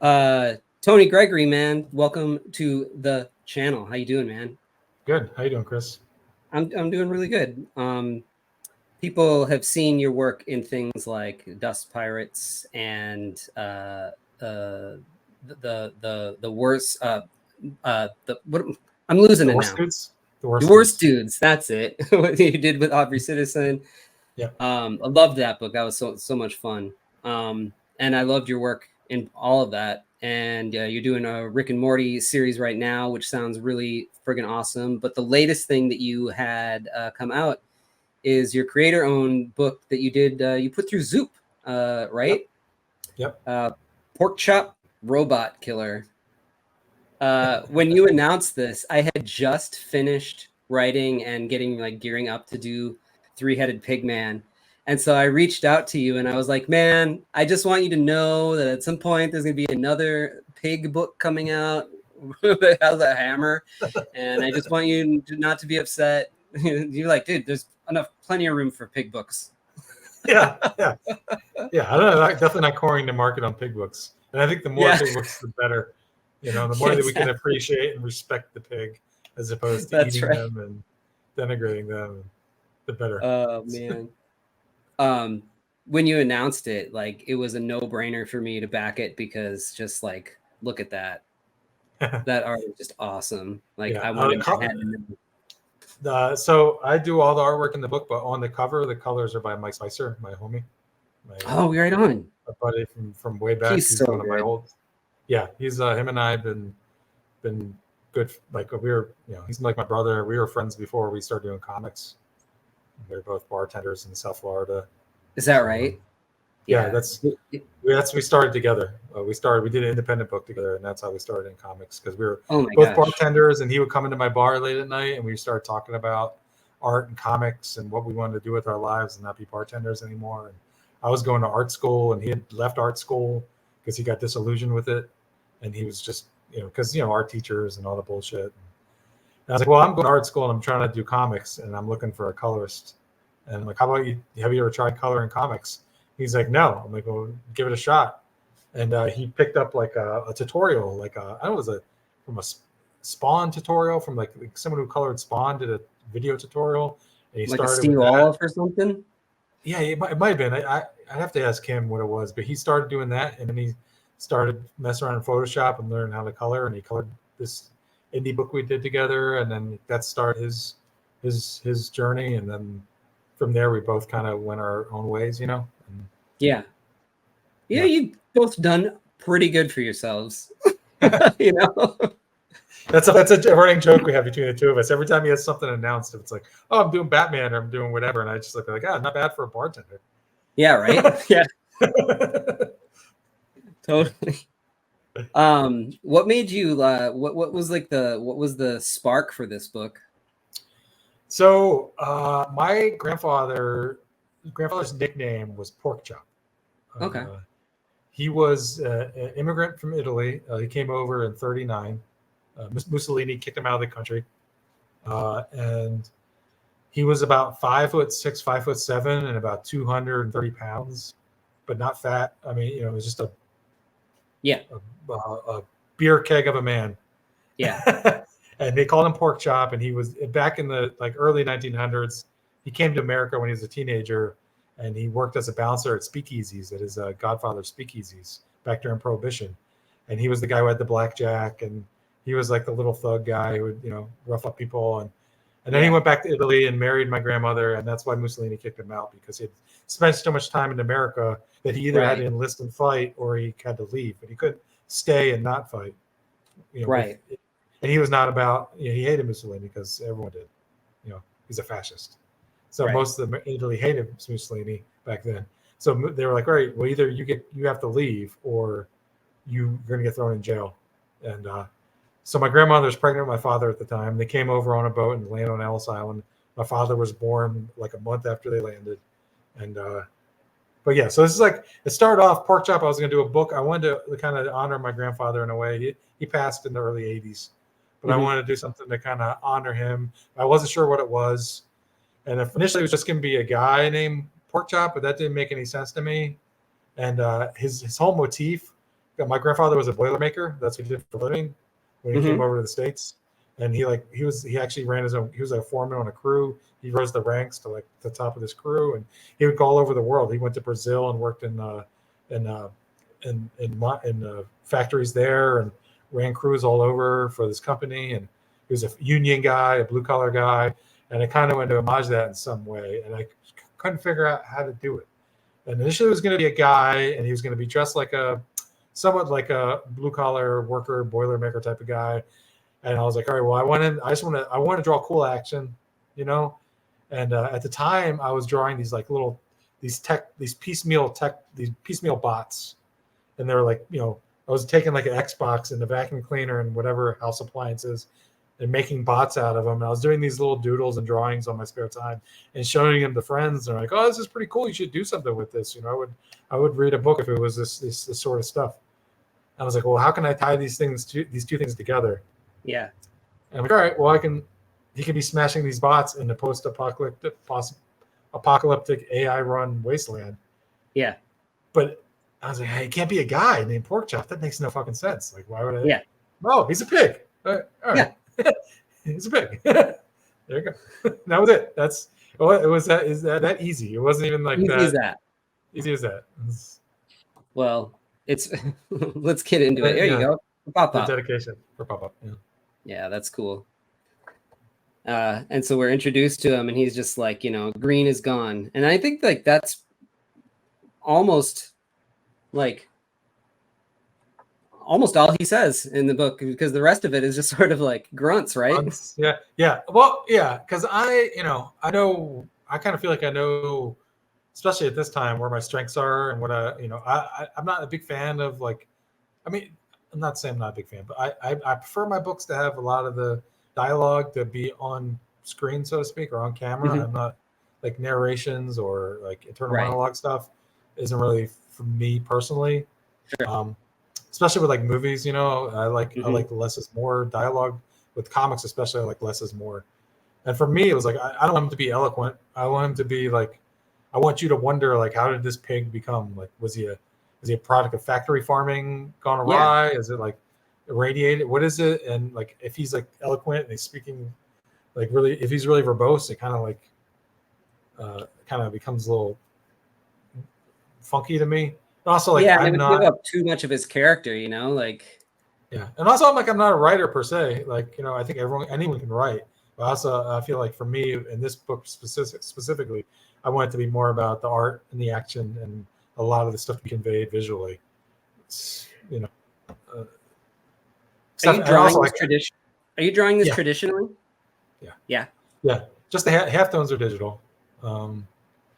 Toni Gregori, man, welcome to the channel. How you doing, man? Good. How you doing, Chris? I'm doing really good. People have seen your work in things like Dust Pirates and the worst the what I'm losing The it worst now. dudes. The The worst worst dudes. dudes. That's it. What you did with Aubrey Citizen. Yeah. I loved that book. That was so much fun. And I loved your work in all of that. And you're doing a Rick and Morty series right now, which sounds really friggin' awesome. But the latest thing that you had come out is your creator-owned book that you did. You put through Zoop, right? Yep. Porkchop Robot Killer. When you announced this, I had just finished writing and getting gearing up to do Three-Headed Pigman. And so I reached out to you and I was like, man, I just want you to know that at some point there's going to be another pig book coming out that has a hammer. And I just want you not to be upset. You're like, dude, there's plenty of room for pig books. Yeah. I don't know. Definitely not cornering the market on pig books. And I think the more pig books, the better. The more that we can appreciate and respect the pig as opposed to eating them and denigrating them, the better. Oh, man. When you announced it, it was a no-brainer for me to back it because just look at that. That art is just awesome. I wanted so I do all the artwork in the book, but on the cover, the colors are by Mike Spicer, my homie. Right on. A buddy from way back. He's so one of my old. Yeah, he's him and I have been good. We were, he's like my brother. We were friends before we started doing comics. We were both bartenders in South Florida. Is that right? Yeah, that's we started together. We did an independent book together, and that's how we started in comics because we were both bartenders, and he would come into my bar late at night, and we started talking about art and comics and what we wanted to do with our lives and not be bartenders anymore. And I was going to art school, and he had left art school because he got disillusioned with it, and he was just because art teachers and all the bullshit. And I was like, well, I'm going to art school and I'm trying to do comics, and I'm looking for a colorist. And I'm like, how about you? Have you ever tried coloring comics? He's like, no. I'm like, well, give it a shot. And he picked up a tutorial, I don't know, it was from a Spawn tutorial from like someone who colored Spawn did a video tutorial. And he started Steve Olive or something. Yeah, it might have been. I'd have to ask him what it was, but he started doing that, and then he started messing around in Photoshop and learning how to color, and he colored this indie book we did together, and then that started his journey, and then from there we both kind of went our own ways, And, yeah, you've both done pretty good for yourselves. That's a running joke we have between the two of us. Every time he has something announced, it's like, oh, I'm doing Batman or I'm doing whatever, and I just look like, not bad for a bartender. Yeah, right. Yeah, totally. What made you? What was the spark for this book? So my grandfather's nickname was Porkchop. Okay. He was an immigrant from Italy. He came over in '39. Mussolini kicked him out of the country, and he was about 5'6", 5'7", and about 230 pounds, but not fat. I mean, it was just a beer keg of a man. Yeah. And they called him Porkchop, and he was back in the early 1900s. He came to America when he was a teenager, and he worked as a bouncer at speakeasies, at his godfather's speakeasies back during Prohibition. And he was the guy who had the blackjack, and he was like the little thug guy who would, rough up people. And then he went back to Italy and married my grandmother, and that's why Mussolini kicked him out, because he had spent so much time in America that he either had to enlist and fight or he had to leave, but he couldn't stay and not fight. Right. And he was not about, he hated Mussolini because everyone did. He's a fascist. So most of Italy hated Mussolini back then. So they were like, all right, well, either you have to leave or you're going to get thrown in jail. And so my grandmother was pregnant with my father at the time. They came over on a boat and landed on Ellis Island. My father was born like a month after they landed. And but yeah, so this is it started off Porkchop. I was going to do a book. I wanted to kind of honor my grandfather in a way. He passed in the early 80s. But I wanted to do something to kind of honor him. I wasn't sure what it was. And initially it was just going to be a guy named Porkchop, but that didn't make any sense to me. And his whole motif my grandfather was a boilermaker. That's what he did for a living when he came over to the States. And he actually ran his own. He was a foreman on a crew. He rose the ranks to like the top of this crew, and he would go all over the world. He went to Brazil and worked in factories there, and ran crews all over for this company. And he was a union guy, a blue collar guy, and I kind of went to homage that in some way. And I couldn't figure out how to do it. And initially, it was going to be a guy, and he was going to be dressed like somewhat like a blue collar worker, boilermaker type of guy. And I was like, all right, well, I want to draw cool action, you know. And at the time, I was drawing these like these piecemeal bots, and they were like, you know, I was taking like an Xbox and the vacuum cleaner and whatever house appliances, and making bots out of them. And I was doing these little doodles and drawings on my spare time and showing them to friends. And they're like, oh, this is pretty cool. You should do something with this. You know, I would read a book if it was this sort of stuff. I was like, well, how can I tie these two things together? Yeah. And I'm like, all right, well, he can be smashing these bots in the post-apocalyptic AI-run wasteland. Yeah. But I was like, hey, it can't be a guy named Porkchop. That makes no fucking sense. Like, why would I? Yeah. Oh, he's a pig. All right. Yeah. He's a pig. There you go. That was it. It was that. Is that easy? It wasn't even like easy that. As that. Easy as that. Well, it's let's get into it. There you go. Pop-up. The dedication for pop-up. Yeah. Yeah, that's cool. And so we're introduced to him, and he's just like, you know, green is gone. And I think like that's almost all he says in the book, because the rest of it is just sort of like grunts, right? Grunts, yeah. Well, yeah, because I kind of feel like I know, especially at this time, where my strengths are and what I'm not a big fan of like, I mean, I'm not saying I'm not a big fan, but I prefer my books to have a lot of the dialogue to be on screen, so to speak, or on camera. Mm-hmm. I'm not like narrations or like internal monologue stuff isn't really for me personally. Sure. Especially with like movies, you know, I like less is more dialogue. With comics, especially, I like less is more. And for me, it was like I don't want him to be eloquent. I want him to be like, I want you to wonder like, how did this pig become like? Was he a product of factory farming gone awry? Yeah. Is it like irradiated? What is it? And like, if he's like eloquent and he's speaking like really, if he's really verbose, it kind of like becomes a little funky to me. But also, like, I'm not give up too much of his character, you know, like. Yeah, and also I'm not a writer per se. Like, you know, I think anyone can write. But also, I feel like for me in this book specifically, I want it to be more about the art and the action and a lot of the stuff to be conveyed visually. It's, you know. Are you drawing this tradition? Are you drawing this traditionally? Yeah. Just the half tones are digital.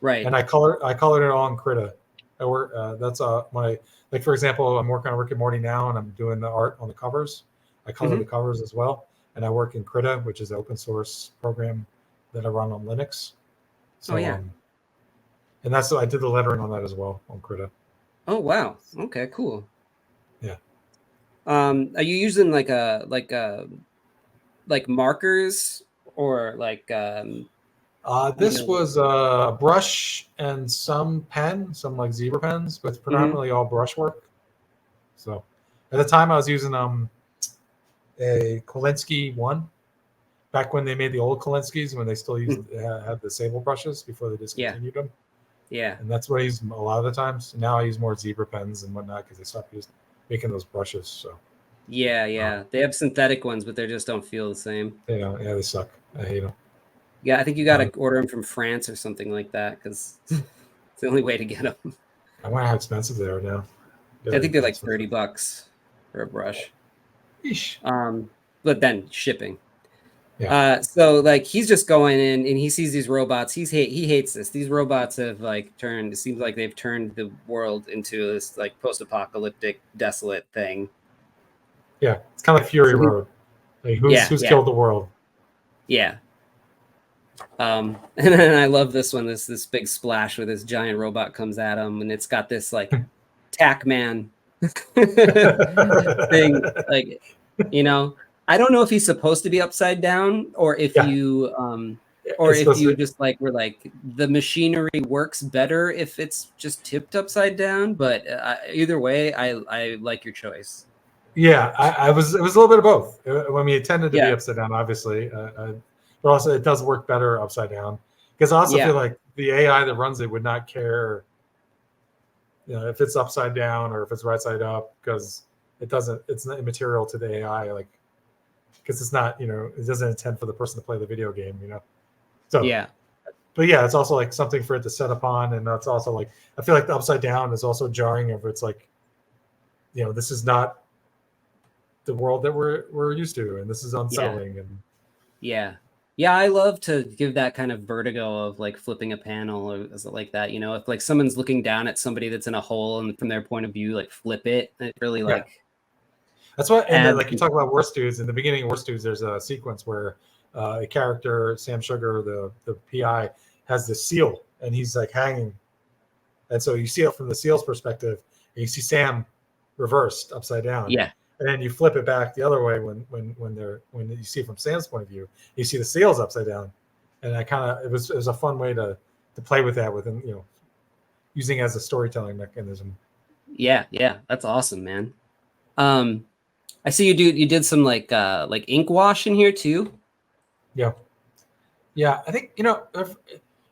Right. And I colored it all in Krita. I work. That's my, like, for example, I'm working on Rick and Morty now, and I'm doing the art on the covers. I color the covers as well, and I work in Krita, which is an open source program that I run on Linux. So, and that's, I did the lettering on that as well on Krita. Oh wow! Okay, cool. Yeah. Are you using like markers or like? This was a brush and some like zebra pens, but it's predominantly all brush work. So at the time I was using a Kolinsky 1, back when they made the old Kolinskys, when they still had the sable brushes before they discontinued them. Yeah. And that's what I use a lot of the times. Now I use more zebra pens and whatnot because they stopped making those brushes. So yeah. They have synthetic ones, but they just don't feel the same. They suck. I hate them. Yeah, I think you got to order them from France or something like that, because it's the only way to get them. I wonder how expensive they are now. I think they're like $30 for a brush. Eesh. But then shipping. Yeah. So like he's just going in and he sees these robots. He hates this. These robots have like it seems like they've turned the world into this like post-apocalyptic, desolate thing. Yeah, it's kind of like Fury Road. Like who's killed the world? Yeah. And then I love this one. This big splash where this giant robot comes at him, and it's got this like tack man thing. Like, you know, I don't know if he's supposed to be upside down or if you Or if you just like were like the machinery works better if it's just tipped upside down, but either way, I like your choice. Yeah, it was a little bit of both. I mean, it tended to be upside down, obviously, but also it does work better upside down because I also feel like the AI that runs it would not care, if it's upside down or if it's right side up, because it's not immaterial to the AI, like because it's not, it doesn't intend for the person to play the video game, So yeah. But yeah, it's also like something for it to set upon, and that's also like I feel like the upside down is also jarring if it's like, this is not the world that we're used to, and this is unsettling. And I love to give that kind of vertigo of like flipping a panel or like that, if like someone's looking down at somebody that's in a hole and from their point of view, like flip it really like that's what. And then, like you talk about Worst Dudes, in the beginning of Worst Dudes, there's a sequence where a character, Sam Sugar, the PI, has this seal and he's like hanging, and so you see it from the seal's perspective and you see Sam reversed upside down, and then you flip it back the other way when you see it from Sam's point of view, you see the seal's upside down, and it was a fun way to play with that within, using it as a storytelling mechanism. Yeah, that's awesome, man. I see you did some like ink wash in here too. Yeah, I think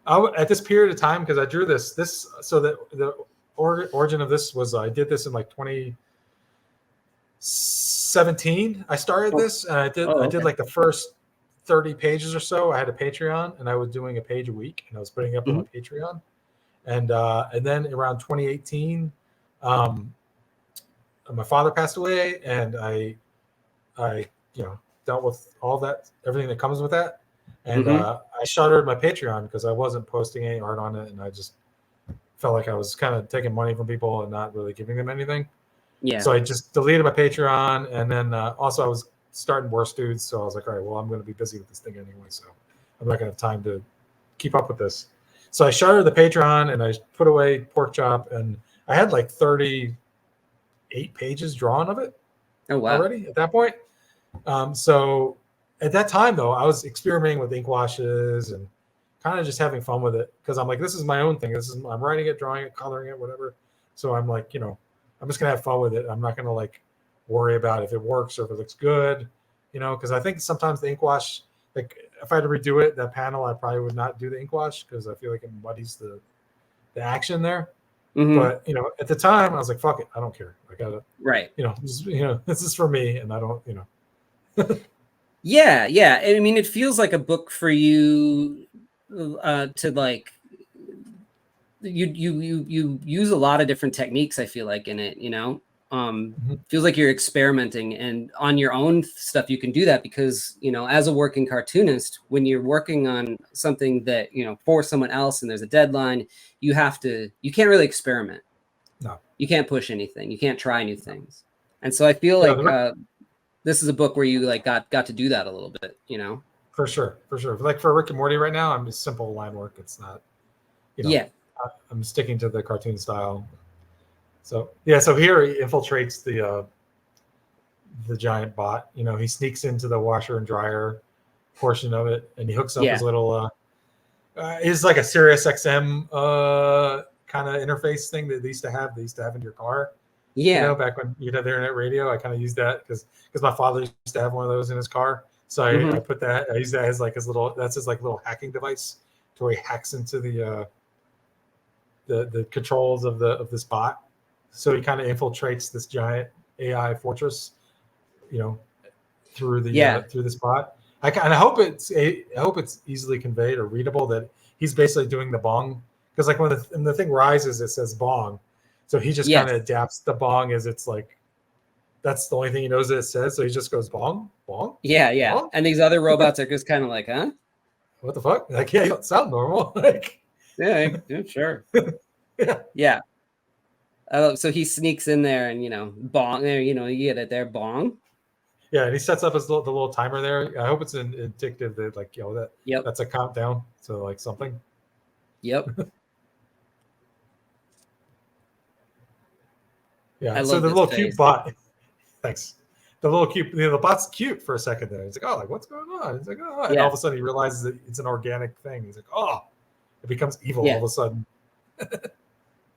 at this period of time, because I drew this so that the origin of this was I did this in like 2017. I started this and I did like the first 30 pages or so. I had a Patreon and I was doing a page a week and I was putting it up on my Patreon, and then around 2018, my father passed away, and I dealt with all that, everything that comes with that. And I shuttered my Patreon because I wasn't posting any art on it, and I just felt like I was kind of taking money from people and not really giving them anything. Yeah. So I just deleted my Patreon, and then also I was starting Worst Dudes, so I was like, all right, well, I'm going to be busy with this thing anyway, so I'm not going to have time to keep up with this. So I shuttered the Patreon, and I put away Porkchop, and I had like 38 pages drawn of it already at that point. So at that time, though, I was experimenting with ink washes and kind of just having fun with it because I'm like, this is my own thing. I'm writing it, drawing it, coloring it, whatever. So I'm like, I'm just gonna have fun with it. I'm not gonna like worry about if it works or if it looks good, because I think sometimes the ink wash, like if I had to redo it, that panel, I probably would not do the ink wash because I feel like it muddies the action there. But at the time, I was like, fuck it, I don't care. I gotta this is for me, and I don't Yeah. I mean, it feels like a book for you to like. You use a lot of different techniques. I feel like in it, feels like you're experimenting, and on your own stuff you can do that because as a working cartoonist, when you're working on something that for someone else and there's a deadline, you can't really experiment. No, you can't push anything. You can't try new things, and so I feel like. This is a book where you like got to do that a little bit, For sure. Like for Rick and Morty right now, I'm just simple line work. It's not, I'm sticking to the cartoon style. So so here he infiltrates the giant bot. He sneaks into the washer and dryer portion of it, and he hooks up his little is like a Sirius XM kind of interface thing that they used to have in your car. Back when you'd have the internet radio, I kind of used that because my father used to have one of those in his car. So I put that. I use that as like his little hacking device to where he hacks into the controls of this bot. So he kind of infiltrates this giant AI fortress, through this bot. I hope it's easily conveyed or readable that he's basically doing the bong, because like when the thing rises, it says bong. So he just kind of adapts the bong as it's like, that's the only thing he knows that it says. So he just goes bong, bong. Yeah. Bong? And these other robots are just kind of like, huh? What the fuck? Like, yeah, you don't sound normal. Like, yeah, sure. Yeah. So he sneaks in there and, bong there, you get it there, bong. Yeah, and he sets up the little timer there. I hope it's indicative that like, that's a countdown. So like something. Yep. Yeah, so the little cute bot, thanks. the little cute, the bot's cute for a second there. He's like, oh, like what's going on? He's like, oh, and all of a sudden he realizes that it's an organic thing. He's like, oh, it becomes evil all of a sudden.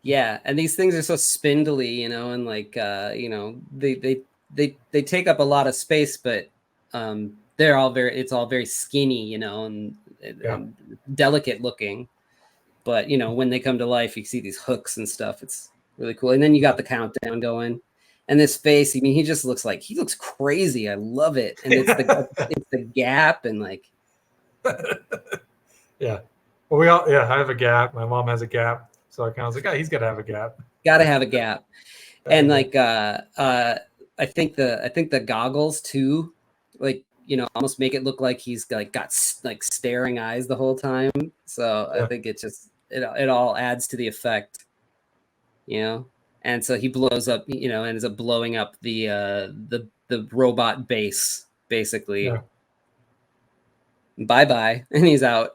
Yeah, and these things are so spindly, and like they take up a lot of space, but it's all very skinny, and delicate looking. But when they come to life, you see these hooks and stuff. It's really cool. And then you got the countdown going. And this face, he just looks crazy. I love it. And it's the gap and like. Yeah. Well, I have a gap. My mom has a gap. So I kind of was like, oh, he's got to have a gap. Got to have a gap. And like, I think the goggles too, like, almost make it look like he's like got like staring eyes the whole time. So I think it all adds to the effect, And so he blows up, ends up blowing up the robot base, basically. Yeah. Bye-bye. And he's out.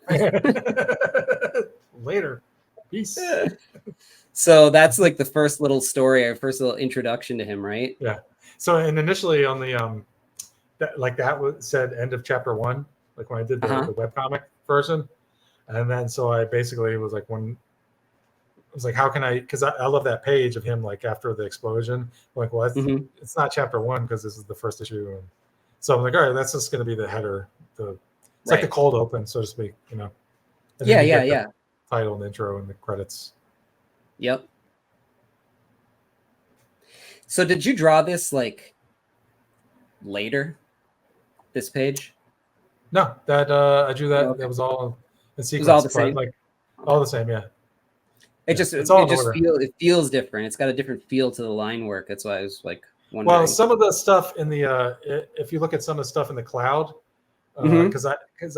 Later. Peace. So that's like the first little story, our first little introduction to him, right? Yeah. So, and initially on the, that said end of chapter 1, like when I did the webcomic version. And then, so I basically was like, I was like, how can because I love that page of him, like after the explosion, like, well, it's not chapter 1 because this is the first issue. And so I'm like, all right, that's just going to be the header. It's like the cold open, so to speak, And yeah. Title and intro and the credits. Yep. So did you draw this like later, this page? No, that I drew that. Okay. That was all in sequence. It was all the same. Like all the same, yeah. It feels different. It's got a different feel to the line work. That's why I was like wondering. Well, some of the stuff in the if you look at some of the stuff in the cloud, because I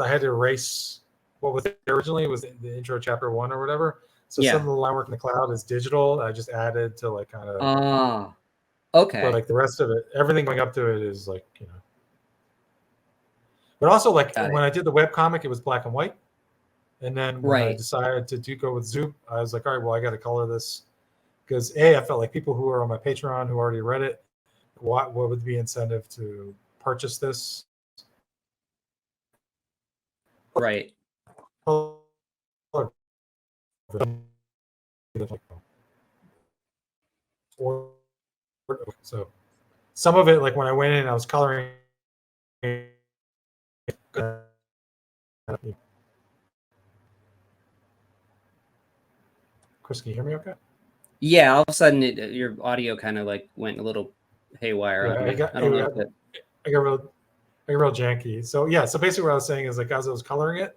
had to erase what was originally was the intro chapter 1 or whatever. So some of the line work in the cloud is digital. I just added to like kind of okay. But like the rest of it, everything going up to it is like But also like when I did the webcomic, it was black and white. And then when I decided to go with Zoop, I was like, all right, well, I got to color this because I felt like people who are on my Patreon who already read it, what would be incentive to purchase this? Right. So some of it, like when I went in, I was coloring. Chris, can you hear me okay? Yeah, all of a sudden your audio kind of like went a little haywire. Yeah, I got real janky. So yeah, so basically what I was saying is like as I was coloring it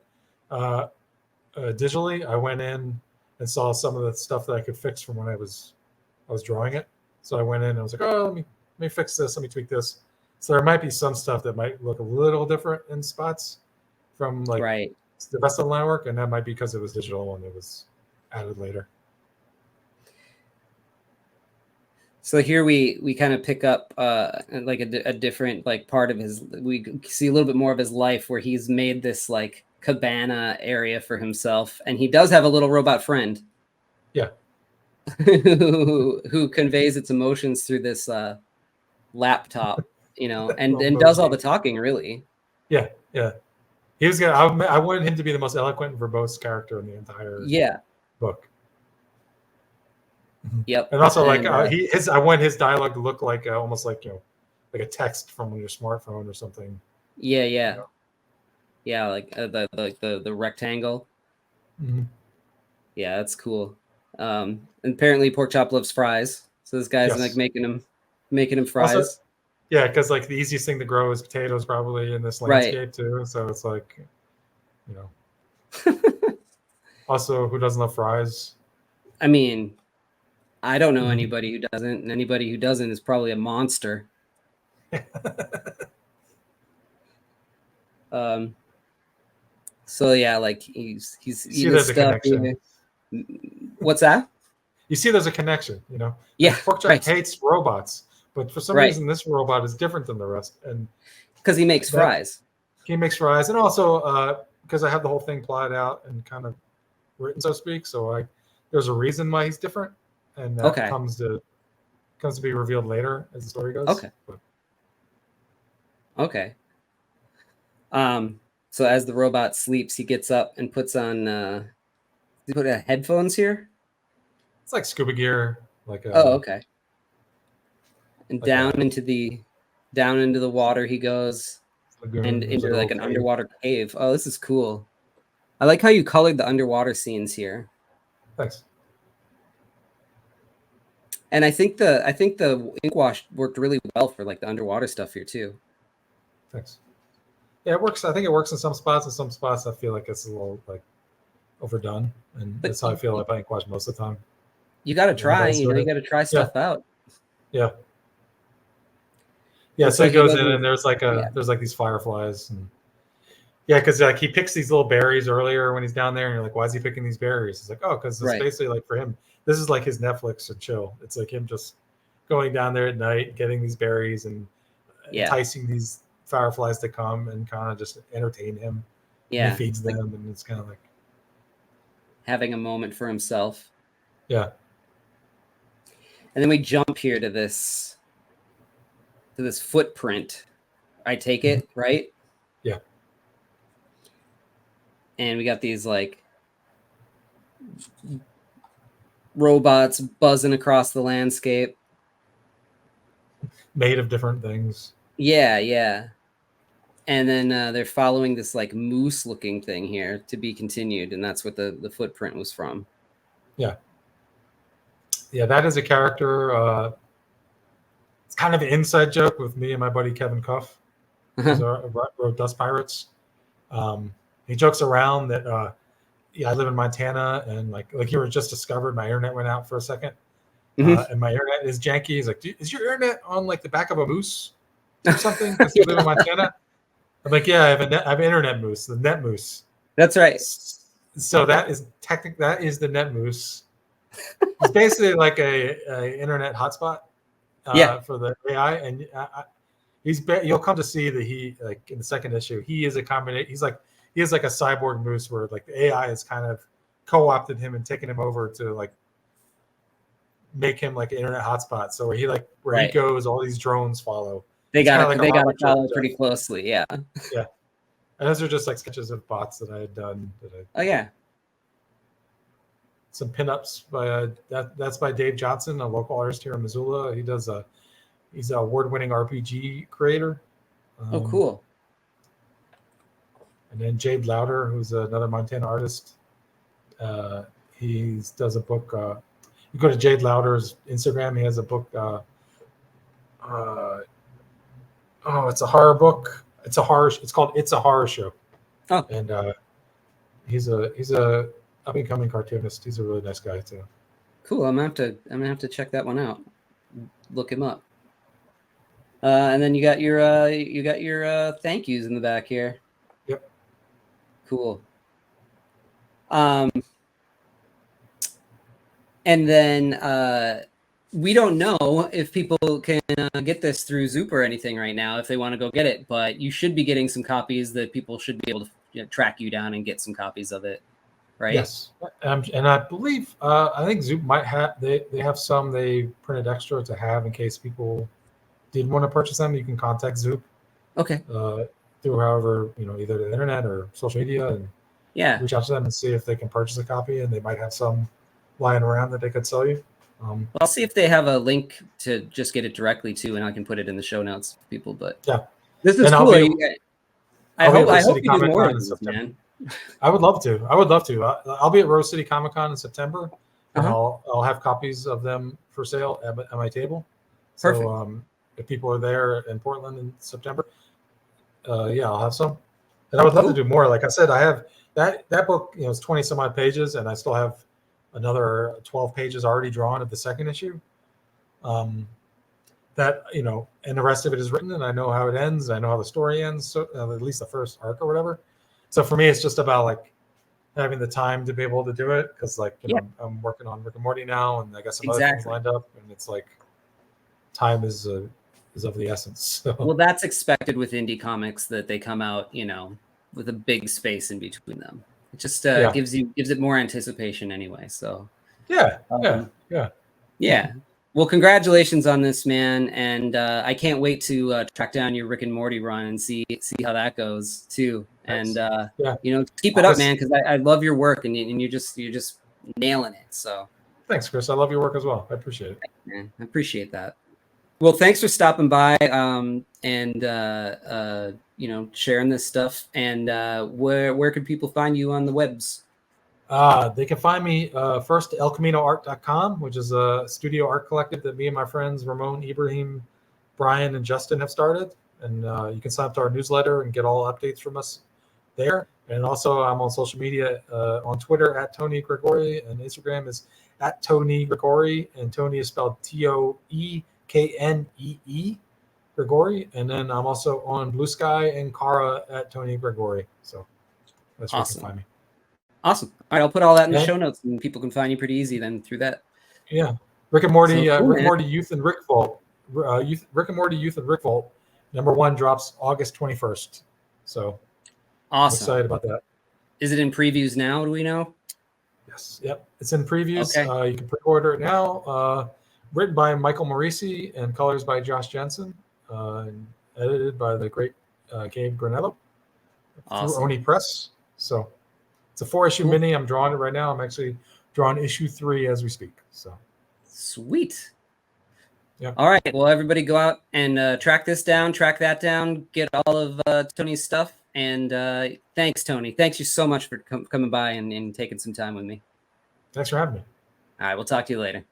digitally, I went in and saw some of the stuff that I could fix from when I was drawing it. So I went in and I was like, oh, let me fix this, let me tweak this. So there might be some stuff that might look a little different in spots from like the rest of the line work, and that might be because it was digital and it was added later. So here we kind of pick up like a different like part of we see a little bit more of his life where he's made this like cabana area for himself, and he does have a little robot friend. Yeah. who conveys its emotions through this laptop, and does all the talking really. Yeah. He was I wanted him to be the most eloquent and verbose character in the entire book. Yep. And also like I want his dialogue to look like almost like like a text from your smartphone or something. Yeah, like the rectangle. Mm-hmm. Yeah, that's cool. And apparently Porkchop loves fries, so this guy's like making him fries. Also, yeah, because like the easiest thing to grow is potatoes probably in this landscape too. So it's like, Also, who doesn't love fries? I mean, I don't know anybody who doesn't, and anybody who doesn't is probably a monster. So yeah, like he's eating stuff. What's that? You see, there's a connection. Yeah. Porkchop hates robots, but for some reason, this robot is different than the rest, and because he makes fries. He makes fries, and also because I have the whole thing plotted out and kind of written, so to speak. So there's a reason why he's different, and that comes to be revealed later as the story goes. Okay. Okay. So as the robot sleeps, he gets up and puts on he put headphones here. It's like scuba gear, like okay. And like down into the water he goes, lagoon, and into like like an underwater cave. Oh, this is cool. I like how you colored the underwater scenes here. Thanks. And I think the ink wash worked really well for like the underwater stuff here too. Thanks. Yeah, it works. I think it works in some spots. In some spots, I feel like it's a little like overdone, and that's how I feel about ink wash most of the time. You got to try. You got to try stuff out. Yeah. Yeah. So he goes in, and there's like there's like these fireflies, and because like he picks these little berries earlier when he's down there, and you're like, why is he picking these berries? It's like, oh, because it's basically like for him, this is like his Netflix or chill. It's like him just going down there at night, getting these berries, and enticing these fireflies to come and kind of just entertain him. Yeah, he feeds them, and it's kind of like having a moment for himself. Yeah. And then we jump here to this footprint. I take it, right? Yeah. And we got these like robots buzzing across the landscape, made of different things. Yeah. And then they're following this like moose looking thing here, to be continued, and that's what the footprint was from. Yeah, that is a character. It's kind of an inside joke with me and my buddy Kevin Cuff, who wrote Dust Pirates. He jokes around that I live in Montana, and like you were just discovered, my internet went out for a second, and my internet is janky. He's like, is your internet on like the back of a moose or something? Because you live in Montana. I'm like, yeah, I have an internet moose, the net moose. That's right. So that is the net moose. It's basically like a internet hotspot for the AI, and you'll come to see that he, like in the second issue, he is a combination. He is like a cyborg moose where like the AI has kind of co-opted him and taken him over to like make him like an internet hotspot. So where he goes, all these drones follow. They got to follow pretty closely. Yeah. Yeah. And those are just like sketches of bots that I had done. Some pinups by that's by Dave Johnson, a local artist here in Missoula. He's an award-winning RPG creator. Cool. And then Jade Louder, who's another Montana artist. He does a book. You go to Jade Louder's Instagram. He has a book. It's a horror book. It's called It's a Horror Show. Oh. And he's a up and coming cartoonist. He's a really nice guy too. Cool. I'm gonna have to check that one out. Look him up. And then you got your thank yous in the back here. Yep. Cool. And then we don't know if people can get this through Zoop or anything right now if they want to go get it, but you should be getting some copies that people should be able to track you down and get some copies of it, right? Yes, and I believe I think Zoop might have they have some they printed extra to have in case people did want to purchase them. You can contact Zoop. Okay. Through however either the internet or social media, and reach out to them and see if they can purchase a copy, and they might have some lying around that they could sell you. I'll see if they have a link to just get it directly to, and I can put it in the show notes for people. But this is cool. I hope you do more of this, man. I would love to. I'll be at Rose City Comic Con in September, and I'll have copies of them for sale at my table. Perfect. So if people are there in Portland in September, I'll have some. And I would love to do more. Like I said, I have that book. It's 20 some odd pages, and I still have another 12 pages already drawn of the second issue. And the rest of it is written, and I know how it ends. I know how the story ends, so at least the first arc or whatever. So for me, it's just about like having the time to be able to do it, because I'm working on Rick and Morty now, and I got some other things lined up, and it's like time is of the essence. So. Well, that's expected with indie comics, that they come out, with a big space in between them. It just gives it more anticipation anyway. So yeah. Well, congratulations on this, man, and I can't wait to track down your Rick and Morty run and see how that goes too. Thanks. And Yeah, keep it up, man, because I love your work and you're just nailing it. So thanks, Chris. I love your work as well. I appreciate it. Thanks, man. I appreciate that. Well, thanks for stopping by and sharing this stuff. And where can people find you on the webs? They can find me first at elcaminoart.com, which is a studio art collective that me and my friends Ramon, Ibrahim, Brian, and Justin have started. And you can sign up to our newsletter and get all updates from us there. And also, I'm on social media on Twitter at Toni Gregori, and Instagram is at Toni Gregori, and Toni is spelled TOEKNEE Gregori. And then I'm also on Blue Sky and Kara at Toni Gregori. So that's where you can find me. Awesome. All right, I'll put all that in the show notes, and people can find you pretty easy then through that. Yeah, Rick and Morty, Rick and Morty Youth and Rick Vault, Rick and Morty Youth and Rick Vault, #1 drops August 21st. So awesome. I'm excited about that. Is it in previews now? Do we know? Yes. Yep. It's in previews. Okay. You can pre-order it now. Written by Michael Morisi and colors by Josh Jensen, and edited by the great Gabe Granello through Oni Press. So. It's a 4-issue mini. I'm drawing it right now. I'm actually drawing issue 3 as we speak. So sweet. Yeah. All right. Well, everybody go out and track this down, track that down, get all of Toni's stuff. And thanks, Toni. Thanks you so much for coming by and taking some time with me. Thanks for having me. All right. We'll talk to you later.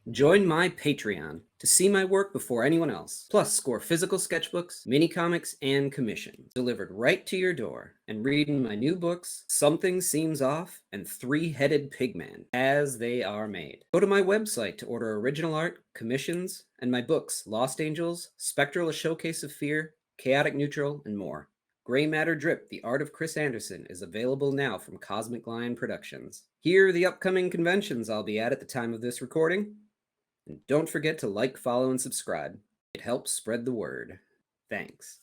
Join my Patreon to see my work before anyone else, plus score physical sketchbooks, mini comics, and commissions delivered right to your door, and reading my new books, Something Seems Off and Three-Headed Pigman, as they are made. Go to my website to order original art, commissions, and my books, Lost Angels, Spectral: A Showcase of Fear, Chaotic Neutral, and more. Gray Matter Drip, The Art of Chris Anderson, is available now from Cosmic Lion Productions. Here are the upcoming conventions I'll be at the time of this recording. And don't forget to like, follow, and subscribe. It helps spread the word. Thanks.